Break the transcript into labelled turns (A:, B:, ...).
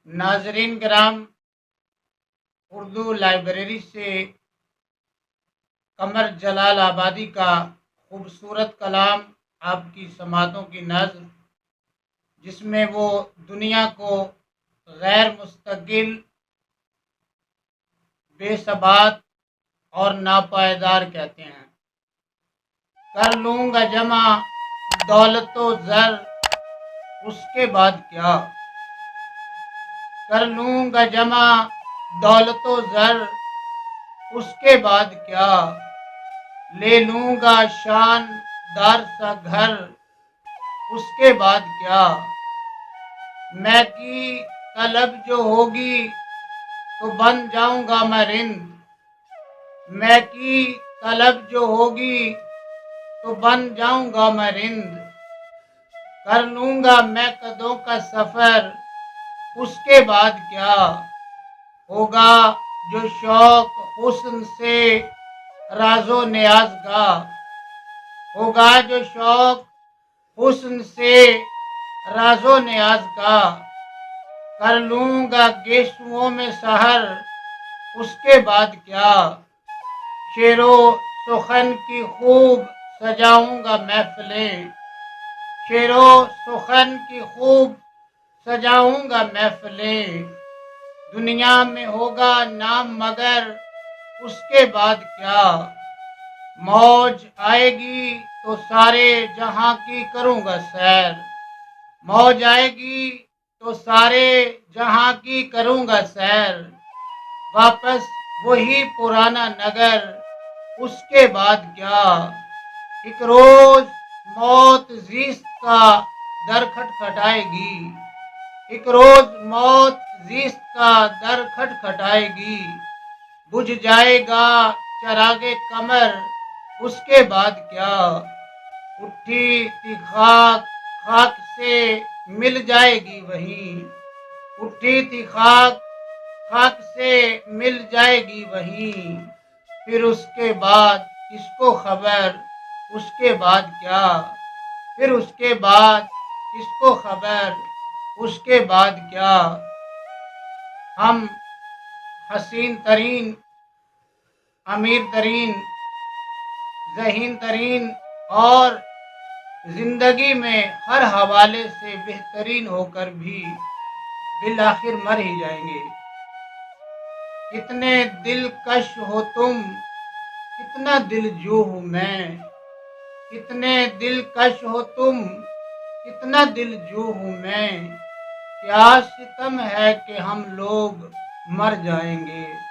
A: ناظرین کرام، اردو لائبریری سے قمر جلال آبادی کا خوبصورت کلام آپ کی سماعتوں کی نظر، جس میں وہ دنیا کو غیر مستقل، بے ثبات اور ناپائیدار کہتے ہیں۔ کر لوں گا جمع دولت و زر، اس کے بعد کیا؟ کر لوں گا جمع دولت و زر، اس کے بعد کیا؟ لے لوں گا شان دار سا گھر، اس کے بعد کیا؟ میں کی طلب جو ہوگی تو بن جاؤں گا میں رند، میں کی طلب جو ہوگی تو بن جاؤں گا میں رند۔ کر لوں گا میں قدوں کا سفر، اس کے بعد کیا؟ ہوگا جو شوق حسن سے راز و نیاز کا، ہوگا جو شوق حسن سے راز و نیاز کا۔ کر لوں گا گیسوؤں میں سحر، اس کے بعد کیا؟ شعر و سخن کی خوب سجاؤں گا محفلیں، شعر و سخن کی خوب سجاؤں گا محفلیں۔ دنیا میں ہوگا نام مگر اس کے بعد کیا؟ موج آئے گی تو سارے جہاں کی کروں گا سیر، موج آئے گی تو سارے جہاں کی کروں گا سیر۔ واپس وہی پرانا نگر، اس کے بعد کیا؟ ایک روز موت زیست کا در کھٹکھٹائے گی، ایک روز موت زیست کا در کھٹکھٹائے گی۔ بجھ جائے گا چراغ قمر، اس کے بعد کیا؟ اٹھی تھی خاک، خاک سے مل جائے گی وہیں، اٹھی تھی خاک، خاک سے مل جائے گی وہیں۔ پھر اس کے بعد کس کو خبر، اس کے بعد کیا؟ پھر اس کے بعد کس کو خبر، اس کے بعد کیا؟ ہم حسین ترین، امیر ترین، ذہین ترین اور زندگی میں ہر حوالے سے بہترین ہو کر بھی بالآخر مر ہی جائیں گے۔ کتنے دلکش ہو تم، کتنا دلجو ہوں میں، کتنے دلکش ہو تم، کتنا دلجو ہوں میں۔ کیا ستم ہے کہ ہم لوگ مر جائیں گے۔